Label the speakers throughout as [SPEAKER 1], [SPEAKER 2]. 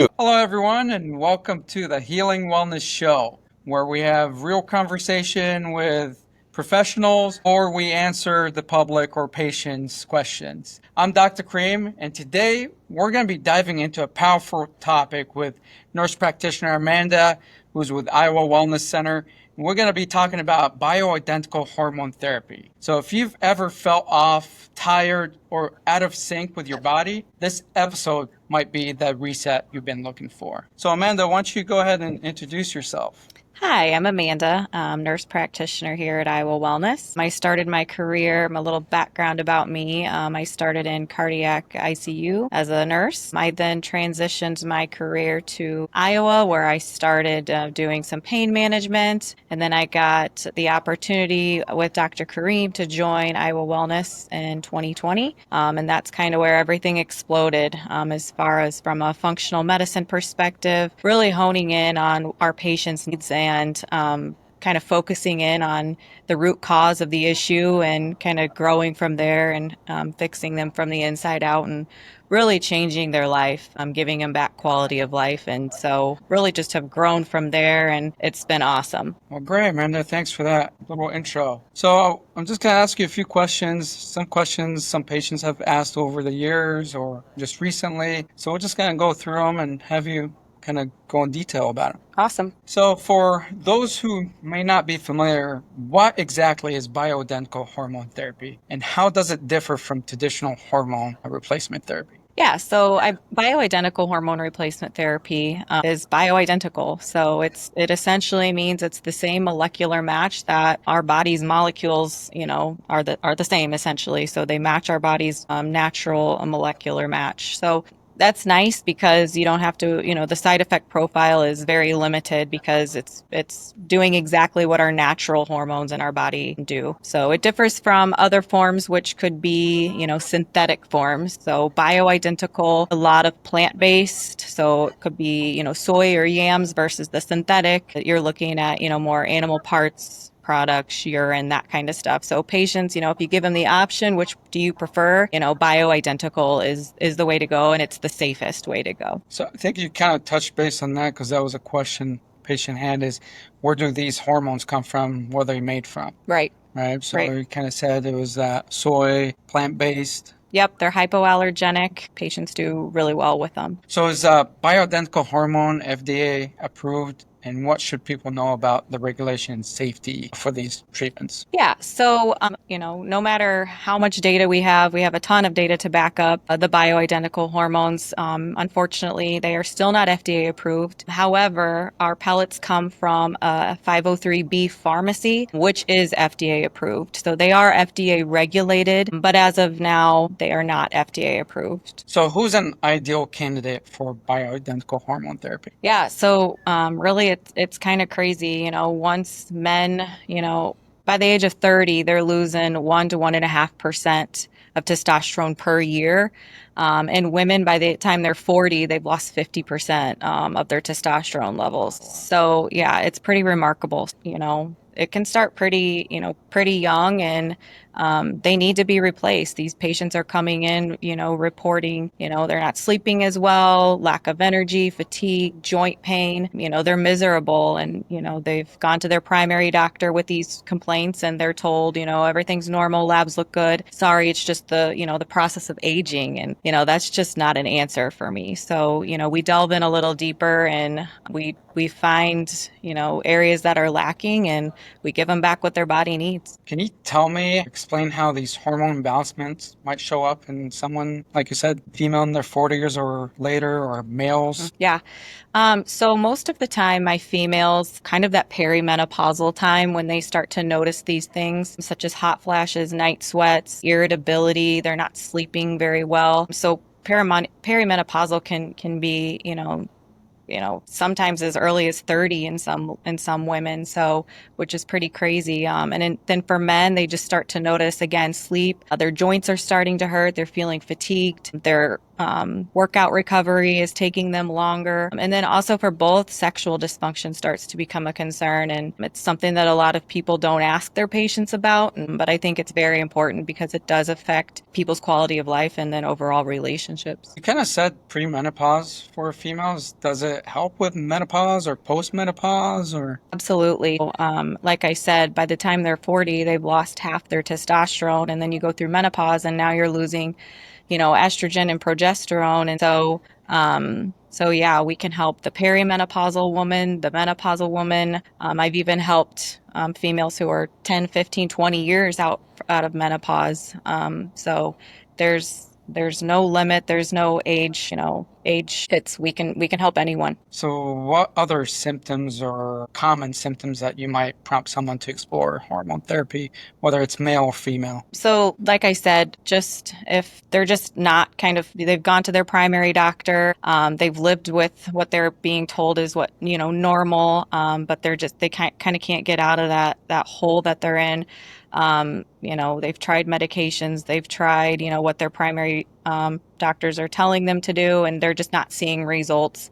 [SPEAKER 1] Hello, everyone, and welcome to the Healing Wellness Show, where we have real conversation with professionals or we answer the public or patients' questions. I'm Dr. Karim, and today we're going to be diving into a powerful topic with nurse practitioner Amanda, who's with Iowa Wellness Center. We're going to be talking about bioidentical hormone therapy. So if you've ever felt off, tired, or out of sync with your body, this episode might be the reset you've been looking for. So Amanda, why don't you go ahead and introduce yourself?
[SPEAKER 2] Hi, I'm Amanda, nurse practitioner here at Iowa Wellness. I started my career, a little background about me. I started in cardiac ICU as a nurse. I then transitioned my career to Iowa, where I started doing some pain management. And then I got the opportunity with Dr. Karim to join Iowa Wellness in 2020. And that's kind of where everything exploded as far as from a functional medicine perspective, really honing in on our patients' needs and kind of focusing in on the root cause of the issue and kind of growing from there and fixing them from the inside out and really changing their life, giving them back quality of life. And so really just have grown from there and it's been awesome.
[SPEAKER 1] Well, great, Amanda. Thanks for that little intro. So I'm just going to ask you a few questions. Some questions some patients have asked over the years or just recently. So we're just going to go through them and have you kind of go in detail about them.
[SPEAKER 2] Awesome.
[SPEAKER 1] So for those who may not be familiar, what exactly is bioidentical hormone therapy and how does it differ from traditional hormone replacement therapy?
[SPEAKER 2] Yeah, so bioidentical hormone replacement therapy is bioidentical. So it essentially means it's the same molecular match that our body's molecules, are the same essentially. So they match our body's natural molecular match. So that's nice because you don't have to, the side effect profile is very limited because it's doing exactly what our natural hormones in our body do. So it differs from other forms, which could be, synthetic forms. So bioidentical, a lot of plant-based. So it could be, soy or yams versus the synthetic. You're looking at, more animal parts, products, urine, that kind of stuff. So patients, if you give them the option, which do you prefer? Bioidentical is the way to go, and it's the safest way to go.
[SPEAKER 1] So I think you kind of touched base on that because that was a question patient had is where do these hormones come from? Where are they made from?
[SPEAKER 2] Right.
[SPEAKER 1] Right. So
[SPEAKER 2] Right.
[SPEAKER 1] you kind of said it was soy, plant-based.
[SPEAKER 2] Yep, they're hypoallergenic. Patients do really well with them.
[SPEAKER 1] So is bioidentical hormone FDA approved? And what should people know about the regulation and safety for these treatments?
[SPEAKER 2] Yeah, so no matter how much data we have a ton of data to back up the bioidentical hormones. Unfortunately, they are still not FDA approved. However, our pellets come from a 503B pharmacy, which is FDA approved. So they are FDA regulated, but as of now, they are not FDA approved.
[SPEAKER 1] So who's an ideal candidate for bioidentical hormone therapy?
[SPEAKER 2] Yeah, so really it's kind of crazy, once men, by the age of 30, they're losing 1 to 1.5% of testosterone per year. And women, by the time they're 40, they've lost 50% of their testosterone levels. So yeah, it's pretty remarkable. It can start pretty young and they need to be replaced. These patients are coming in, reporting, they're not sleeping as well, lack of energy, fatigue, joint pain, they're miserable and, they've gone to their primary doctor with these complaints and they're told, everything's normal, labs look good. Sorry, it's just the process of aging. And, that's just not an answer for me. So, we delve in a little deeper and we find, areas that are lacking and we give them back what their body needs.
[SPEAKER 1] Can you tell me, explain how these hormone imbalances might show up in someone, like you said, female in their 40s or later, or males?
[SPEAKER 2] Yeah. So most of the time, my females, kind of that perimenopausal time when they start to notice these things, such as hot flashes, night sweats, irritability, they're not sleeping very well. So perimenopausal can be, sometimes as early as 30 in some women, so which is pretty crazy. Then for men, they just start to notice again sleep. Their joints are starting to hurt. They're feeling fatigued. Their Workout recovery is taking them longer. And then also for both, sexual dysfunction starts to become a concern. And it's something that a lot of people don't ask their patients about. But I think it's very important because it does affect people's quality of life and then overall relationships.
[SPEAKER 1] You kind of said premenopause for females. Does it help with menopause or postmenopause or?
[SPEAKER 2] Absolutely. Like I said, by the time they're 40, they've lost half their testosterone, and then you go through menopause, and now you're losing, estrogen and progesterone. And so yeah, we can help the perimenopausal woman, the menopausal woman. I've even helped females who are 10, 15, 20 years out of menopause. So there's no limit, there's no age, age hits. We can help anyone.
[SPEAKER 1] So what other symptoms or common symptoms that you might prompt someone to explore hormone therapy, whether it's male or female?
[SPEAKER 2] So, like I said, just if they're just not they've gone to their primary doctor, they've lived with what they're being told is what, normal, but they kind of can't get out of that hole that they're in. They've tried medications, they've tried, what their primary doctors are telling them to do, and they're just not seeing results.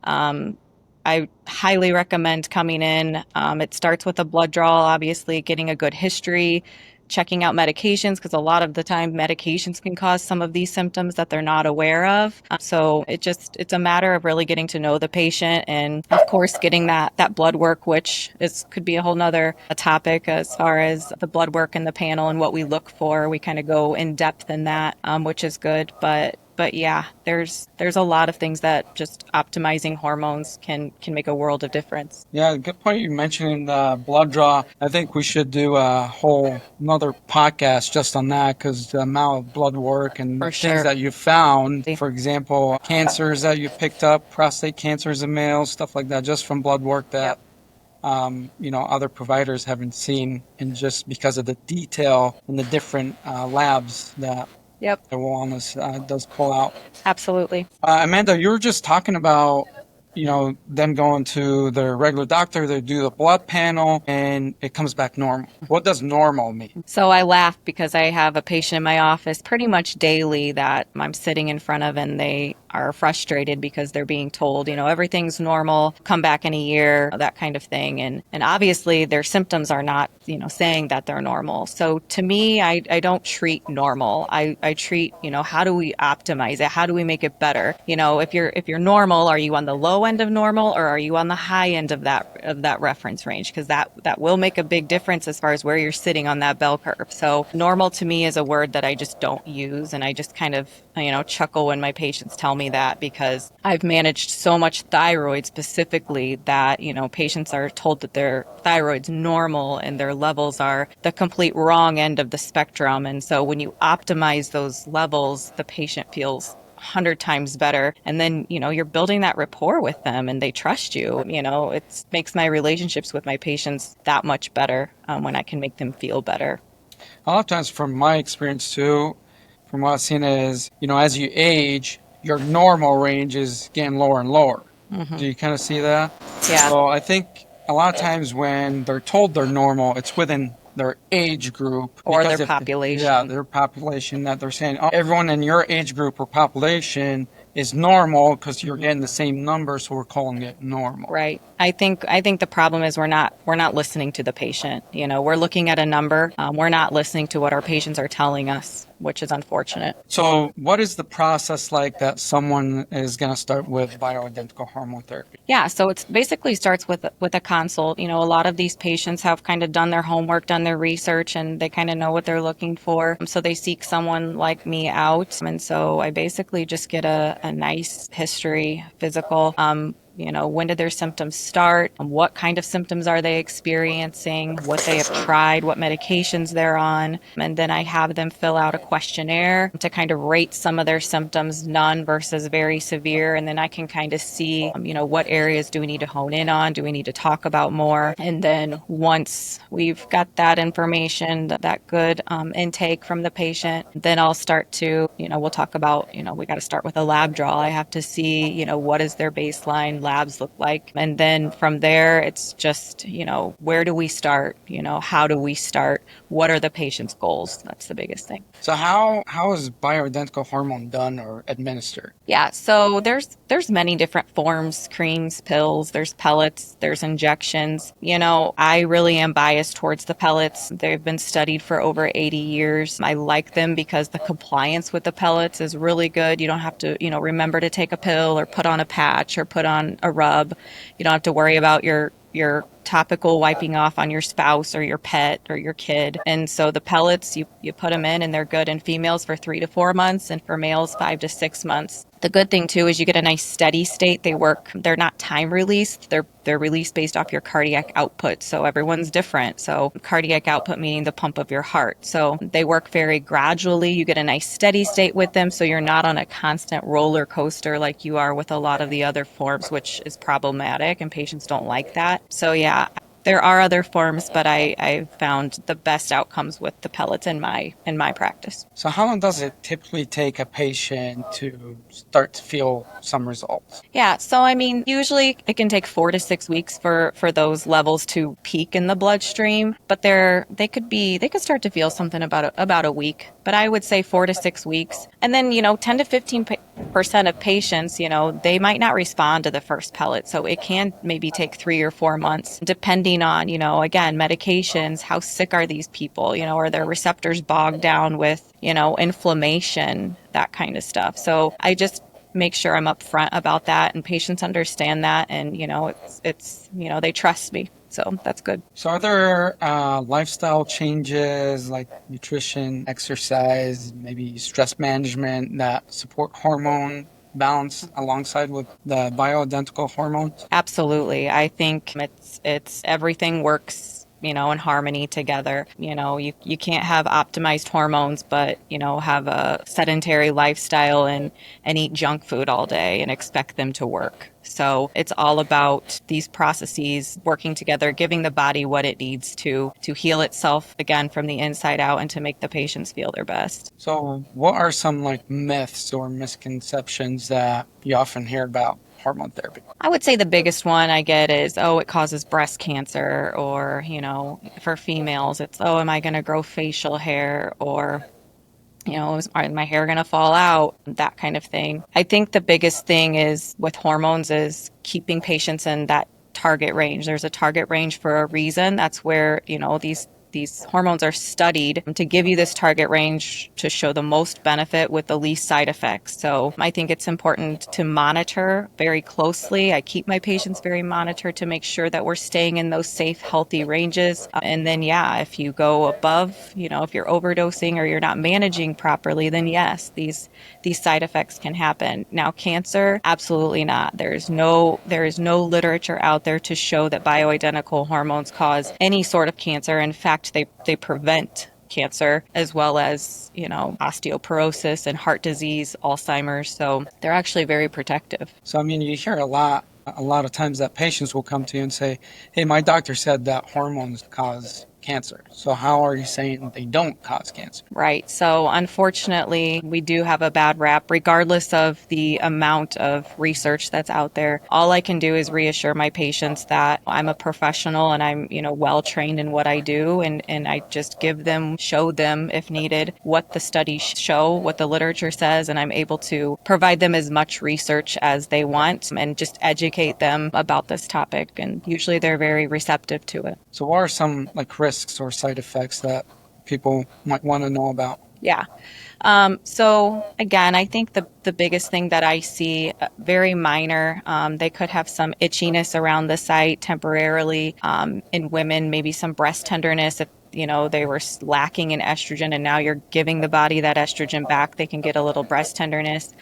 [SPEAKER 2] I highly recommend coming in. It starts with a blood draw, obviously, getting a good history, checking out medications, because a lot of the time medications can cause some of these symptoms that they're not aware of. So it's a matter of really getting to know the patient, and of course getting that blood work, which could be a whole nother topic as far as the blood work and the panel and what we look for. We kind of go in depth in that, which is good. But yeah, there's a lot of things that just optimizing hormones can make a world of difference.
[SPEAKER 1] Yeah, good point you mentioned blood draw. I think we should do a whole another podcast just on that because the amount of blood work and
[SPEAKER 2] For
[SPEAKER 1] things
[SPEAKER 2] sure.
[SPEAKER 1] that you found, for example, cancers that you picked up, prostate cancers in males, stuff like that, just from blood work that other providers haven't seen, and just because of the detail and the different labs that
[SPEAKER 2] Yep,
[SPEAKER 1] the wellness does pull out.
[SPEAKER 2] absolutely.
[SPEAKER 1] Amanda, you were just talking about, them going to their regular doctor, they do the blood panel, and it comes back normal. What does normal mean?
[SPEAKER 2] So I laugh because I have a patient in my office pretty much daily that I'm sitting in front of, and they are frustrated because they're being told, everything's normal, come back in a year, that kind of thing. And obviously their symptoms are not, saying that they're normal. So to me, I don't treat normal. I treat, how do we optimize it? How do we make it better? If you're normal, are you on the low end of normal, or are you on the high end of that reference range? Because that will make a big difference as far as where you're sitting on that bell curve. So normal to me is a word that I just don't use, and I just kind of chuckle when my patients tell me that, because I've managed so much thyroid specifically that patients are told that their thyroid's normal and their levels are the complete wrong end of the spectrum. And so when you optimize those levels, the patient feels 100 times better, and then you're building that rapport with them and they trust you. It makes my relationships with my patients that much better when I can make them feel better.
[SPEAKER 1] A lot of times, from my experience too, from what I've seen is, as you age, your normal range is getting lower and lower. Do you kind of see that?
[SPEAKER 2] Yeah.
[SPEAKER 1] So I think a lot of times when they're told they're normal, it's within their age group
[SPEAKER 2] Or
[SPEAKER 1] because
[SPEAKER 2] their population.
[SPEAKER 1] Yeah, their population, that they're saying, oh, everyone in your age group or population is normal because you're getting the same number, so we're calling it normal.
[SPEAKER 2] Right. I think the problem is we're not listening to the patient. We're looking at a number. We're not listening to what our patients are telling us, which is unfortunate.
[SPEAKER 1] So what is the process like that someone is going to start with bioidentical hormone therapy?
[SPEAKER 2] Yeah, so it basically starts with a consult. A lot of these patients have kind of done their homework, done their research, and they kind of know what they're looking for. So they seek someone like me out. And so I basically just get a nice history, physical. When did their symptoms start? What kind of symptoms are they experiencing? What they have tried, what medications they're on. And then I have them fill out a questionnaire to kind of rate some of their symptoms, none versus very severe. And then I can kind of see, what areas do we need to hone in on? Do we need to talk about more? And then once we've got that information, that good intake from the patient, then I'll start to, we'll talk about, we got to start with a lab draw. I have to see, what is their baseline labs look like. And then from there, it's just, where do we start? How do we start? what are the patient's goals? That's the biggest thing.
[SPEAKER 1] So how is bioidentical hormone done or administered?
[SPEAKER 2] Yeah, so there's many different forms, creams, pills, there's pellets, there's injections. I really am biased towards the pellets. They've been studied for over 80 years. I like them because the compliance with the pellets is really good. You don't have to, remember to take a pill or put on a patch or put on a rub. You don't have to worry about your topical wiping off on your spouse or your pet or your kid. And so the pellets, you put them in and they're good in females for 3 to 4 months and for males 5 to 6 months. The good thing too is you get a nice steady state. They're not time released. They're released based off your cardiac output. So everyone's different. So cardiac output meaning the pump of your heart. So they work very gradually. You get a nice steady state with them. So you're not on a constant roller coaster like you are with a lot of the other forms, which is problematic and patients don't like that. So yeah, there are other forms, but I've found the best outcomes with the pellets in my practice.
[SPEAKER 1] So how long does it typically take a patient to start to feel some results?
[SPEAKER 2] Yeah, so I mean, usually it can take 4 to 6 weeks for those levels to peak in the bloodstream, but they could start to feel something about a week. But I would say 4 to 6 weeks, and then 10 to 15% of patients, they might not respond to the first pellet, so it can maybe take 3 or 4 months, depending on again medications. How sick are these people? Are their receptors bogged down with inflammation, that kind of stuff. So I just make sure I'm upfront about that and patients understand that, and it's they trust me, so that's good.
[SPEAKER 1] So are there lifestyle changes like nutrition, exercise, maybe stress management that support hormone balance alongside with the bioidentical hormones?
[SPEAKER 2] Absolutely. I think it's everything works, in harmony together. You can't have optimized hormones, but, have a sedentary lifestyle and eat junk food all day and expect them to work. So it's all about these processes working together, giving the body what it needs to heal itself again from the inside out and to make the patients feel their best.
[SPEAKER 1] So what are some like myths or misconceptions that you often hear about hormone therapy?
[SPEAKER 2] I would say the biggest one I get is, oh, it causes breast cancer, or, for females, it's, oh, am I going to grow facial hair, or, is my hair going to fall out, that kind of thing. I think the biggest thing is with hormones is keeping patients in that target range. There's a target range for a reason. That's where, these hormones are studied to give you this target range to show the most benefit with the least side effects. So I think it's important to monitor very closely. I keep my patients very monitored to make sure that we're staying in those safe, healthy ranges. And then, yeah, if you go above, if you're overdosing or you're not managing properly, then yes, these side effects can happen. Now, cancer, absolutely not. There is no literature out there to show that bioidentical hormones cause any sort of cancer. In fact, they prevent cancer as well as, osteoporosis and heart disease, Alzheimer's. So they're actually very protective.
[SPEAKER 1] So I mean, you hear a lot of times that patients will come to you and say, "Hey, my doctor said that hormones cause cancer. So how are you saying they don't cause cancer?"
[SPEAKER 2] Right. So unfortunately, we do have a bad rap, regardless of the amount of research that's out there. All I can do is reassure my patients that I'm a professional and I'm, well trained in what I do. And I just show them if needed, what the studies show, what the literature says, and I'm able to provide them as much research as they want and just educate them about this topic. And usually they're very receptive to it.
[SPEAKER 1] So what are some like risks or side effects that people might want to know about?
[SPEAKER 2] Yeah. So again, I think the biggest thing that I see, very minor, they could have some itchiness around the site temporarily. In women, maybe some breast tenderness. If they were lacking in estrogen and now you're giving the body that estrogen back, they can get a little breast tenderness.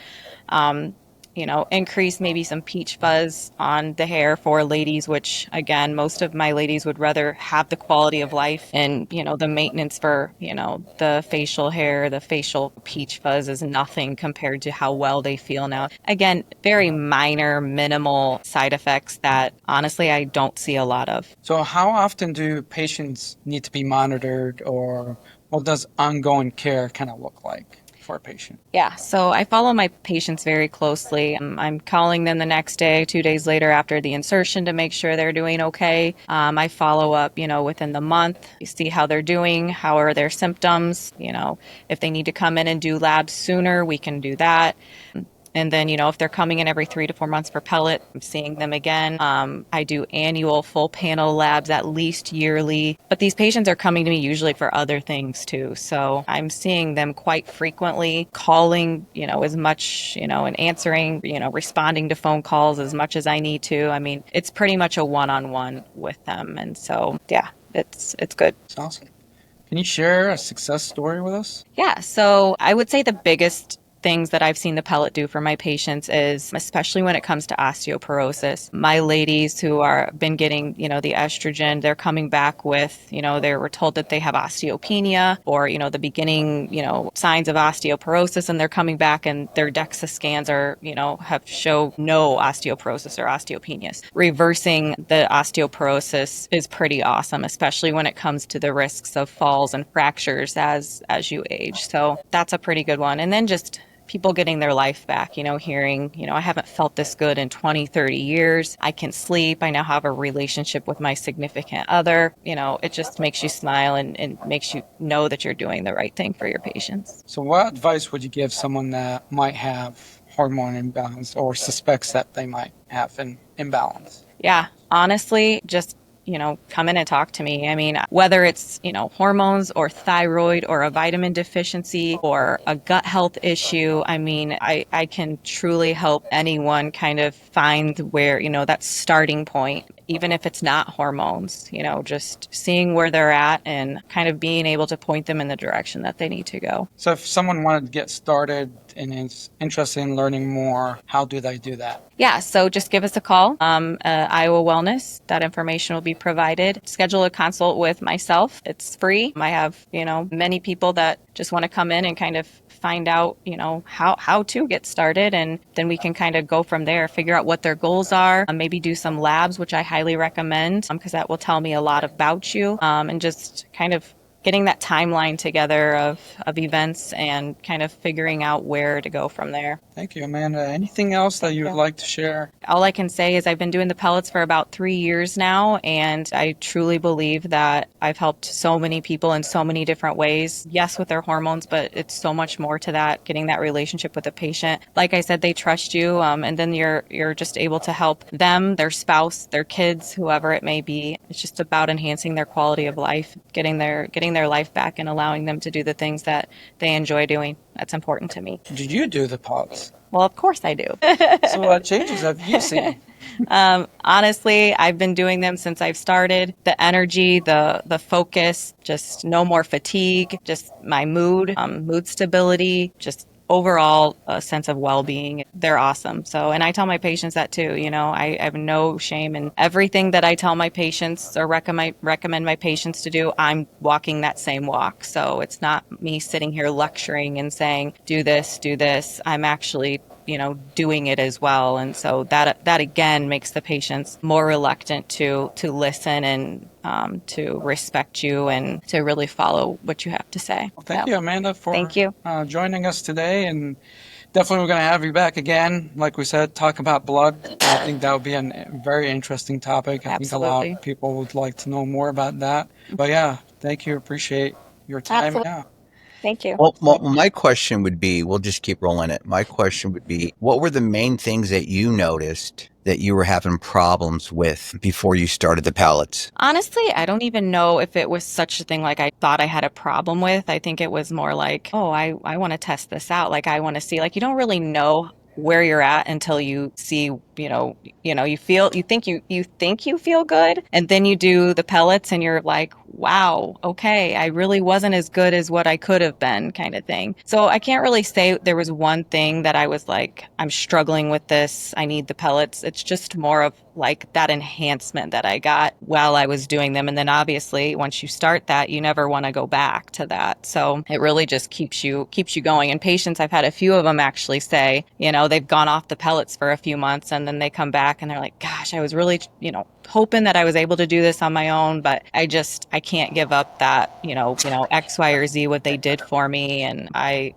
[SPEAKER 2] Increase maybe some peach fuzz on the hair for ladies, which again, most of my ladies would rather have the quality of life, and, the maintenance for, the facial hair, the facial peach fuzz is nothing compared to how well they feel now. Again, very minor, minimal side effects that honestly, I don't see a lot of.
[SPEAKER 1] So how often do patients need to be monitored, or what does ongoing care kind of look like for a patient?
[SPEAKER 2] Yeah, so I follow my patients very closely. I'm calling them the next day, 2 days later after the insertion to make sure they're doing okay. I follow up, within the month, you see how they're doing, how are their symptoms, if they need to come in and do labs sooner, we can do that. And then, if they're coming in every 3 to 4 months for pellet, I'm seeing them again. I do annual full panel labs at least yearly. But these patients are coming to me usually for other things too. So I'm seeing them quite frequently, calling, as much, and answering, responding to phone calls as much as I need to. I mean, it's pretty much a one-on-one with them. And so, yeah, it's good.
[SPEAKER 1] It's awesome. Can you share a success story with us?
[SPEAKER 2] Yeah, so I would say the biggest things that I've seen the pellet do for my patients is, especially when it comes to osteoporosis, my ladies who are been getting, the estrogen, they're coming back with, they were told that they have osteopenia or, the beginning, signs of osteoporosis, and they're coming back and their DEXA scans are, have show no osteoporosis or osteopenia. Reversing the osteoporosis is pretty awesome, especially when it comes to the risks of falls and fractures as you age. So that's a pretty good one. And then just people getting their life back, hearing, I haven't felt this good in 20, 30 years. I can sleep. I now have a relationship with my significant other. It just makes you smile and makes you know that you're doing the right thing for your patients.
[SPEAKER 1] So what advice would you give someone that might have hormone imbalance or suspects that they might have an imbalance?
[SPEAKER 2] Yeah, honestly, just come in and talk to me. I mean, whether it's, hormones or thyroid or a vitamin deficiency or a gut health issue, I mean, I can truly help anyone kind of find where, that starting point, even if it's not hormones, just seeing where they're at and kind of being able to point them in the direction that they need to go.
[SPEAKER 1] So if someone wanted to get started and is interested in learning more, how do they do that?
[SPEAKER 2] Yeah, so just give us a call, Iowa Wellness. That information will be provided. Schedule a consult with myself. It's free. I have, many people that just want to come in and kind of find out, how to get started. And then we can kind of go from there, figure out what their goals are, maybe do some labs, which I highly recommend because that will tell me a lot about you, and just kind of getting that timeline together of events and kind of figuring out where to go from there.
[SPEAKER 1] Thank you, Amanda. Anything else that you would like to share?
[SPEAKER 2] All I can say is I've been doing the pellets for about 3 years now, and I truly believe that I've helped so many people in so many different ways. Yes, with their hormones, but it's so much more to that, getting that relationship with the patient. Like I said, they trust you, and then you're just able to help them, their spouse, their kids, whoever it may be. It's just about enhancing their quality of life, getting their life back and allowing them to do the things that they enjoy doing. That's important to me.
[SPEAKER 1] Did you do the pellets?
[SPEAKER 2] Well, of course I do.
[SPEAKER 1] So what changes have you seen?
[SPEAKER 2] Honestly, I've been doing them since I've started. The energy, the focus, just no more fatigue, just my mood stability, just overall a sense of well-being. They're awesome. So, and I tell my patients that too, I have no shame in everything that I tell my patients or recommend my patients to do. I'm walking that same walk. So it's not me sitting here lecturing and saying, do this, do this. I'm actually doing it as well. And so that again makes the patients more reluctant to listen and to respect you and to really follow what you have to say.
[SPEAKER 1] Well, thank you, Amanda, for
[SPEAKER 2] Thank you.
[SPEAKER 1] Joining us today. And definitely we're going to have you back again. Like we said, talk about blood. I think that would be a very interesting topic. I think a lot of people would like to know more about that. But yeah, thank you. Appreciate your time.
[SPEAKER 2] Absolutely.
[SPEAKER 1] Yeah.
[SPEAKER 2] Thank you.
[SPEAKER 3] Well, my question would be, we'll just keep rolling it. My question would be, what were the main things that you noticed that you were having problems with before you started the pellets?
[SPEAKER 2] Honestly, I don't even know if it was such a thing like I thought I had a problem with. I think it was more like, oh, I want to test this out. Like I want to see, like you don't really know where you're at until you see, you think you feel good, and then you do the pellets and you're like, wow, okay, I really wasn't as good as what I could have been, kind of thing. So I can't really say there was one thing that I was like, I'm struggling with this, I need the pellets. It's just more of like that enhancement that I got while I was doing them. And then obviously once you start that, you never want to go back to that. So it really just keeps you going. And patients, I've had a few of them actually say, they've gone off the pellets for a few months and then they come back and they're like, gosh, I was really, hoping that I was able to do this on my own, but I can't give up that, X, Y, or Z what they did for me. And I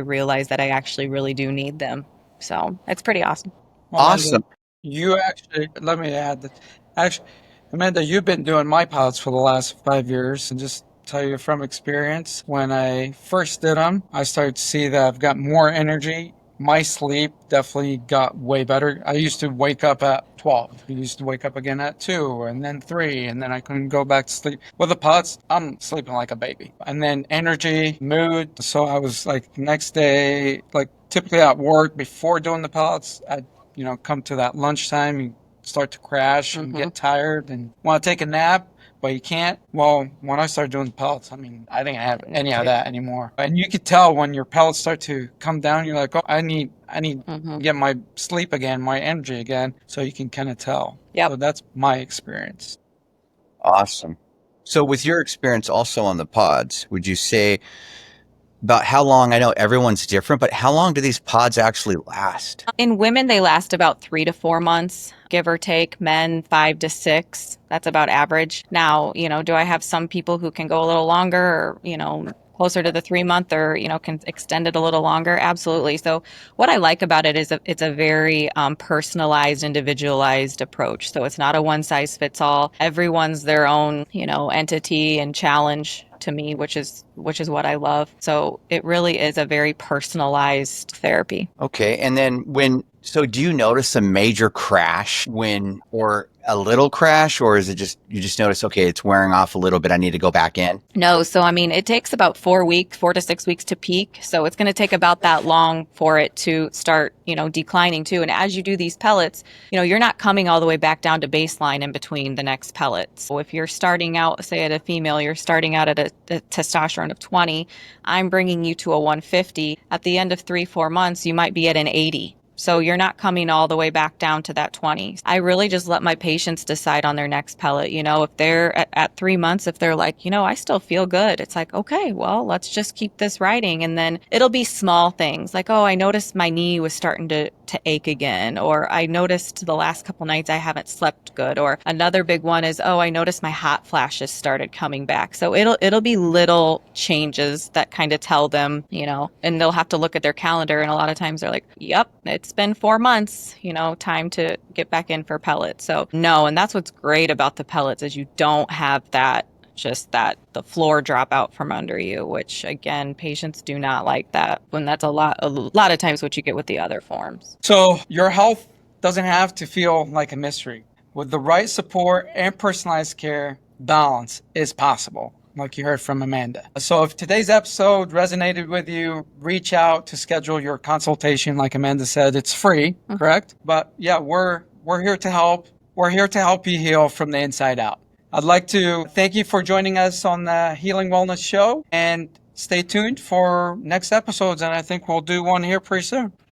[SPEAKER 2] realized that I actually really do need them. So it's pretty awesome.
[SPEAKER 1] Well, Amanda,
[SPEAKER 3] Awesome.
[SPEAKER 1] you actually, let me add that, actually, Amanda, you've been doing my pilots for the last 5 years. And just tell you from experience, when I first did them, I started to see that I've got more energy. My sleep definitely got way better. I used to wake up at 12. I used to wake up again at 2 and then 3, and then I couldn't go back to sleep. With the pilots, I'm sleeping like a baby. And then energy, mood. So I was like, next day, like typically at work before doing the pilots, I'd come to that lunchtime, you start to crash and get tired and want to take a nap, but you can't. Well, when I started doing the pellets, I mean, I didn't have any of that anymore. And you could tell when your pellets start to come down, you're like, oh, I need to get my sleep again, my energy again. So you can kind of tell.
[SPEAKER 2] Yep.
[SPEAKER 1] So that's my experience.
[SPEAKER 3] Awesome. So with your experience also on the pods, would you say about how long? I know everyone's different, but how long do these pods actually last?
[SPEAKER 2] In women, they last about 3 to 4 months, give or take. Men, 5 to 6. That's about average. Now, do I have some people who can go a little longer or, closer to the 3 month or, can extend it a little longer? Absolutely. So what I like about it is it's a very personalized, individualized approach. So it's not a one size fits all. Everyone's their own, entity and challenge to me, which is what I love. So it really is a very personalized therapy.
[SPEAKER 3] Okay. And then so do you notice a major crash or a little crash, or is it you just notice, okay, it's wearing off a little bit, I need to go back in?
[SPEAKER 2] No. So, I mean, it takes about 4 to 6 weeks to peak. So it's going to take about that long for it to start, declining too. And as you do these pellets, you're not coming all the way back down to baseline in between the next pellets. So if you're starting out, say at a female, you're starting out at a testosterone of 20, I'm bringing you to a 150. At the end of 3, 4 months, you might be at an 80. So you're not coming all the way back down to that 20. I really just let my patients decide on their next pellet. If they're at 3 months, if they're like, I still feel good. It's like, okay, well, let's just keep this riding. And then it'll be small things like, oh, I noticed my knee was starting to ache again. Or I noticed the last couple nights I haven't slept good. Or another big one is, oh, I noticed my hot flashes started coming back. So it'll be little changes that kind of tell them, and they'll have to look at their calendar. And a lot of times they're like, yep, it's been 4 months, time to get back in for pellets. So no, and that's what's great about the pellets is you don't have the floor drop out from under you, which again, patients do not like that when that's a lot of times what you get with the other forms.
[SPEAKER 1] So your health doesn't have to feel like a mystery. With the right support and personalized care, balance is possible, like you heard from Amanda. So if today's episode resonated with you, reach out to schedule your consultation. Like Amanda said, it's free, correct? But yeah, we're here to help. We're here to help you heal from the inside out. I'd like to thank you for joining us on the Healing Wellness Show, and stay tuned for next episodes. And I think we'll do one here pretty soon.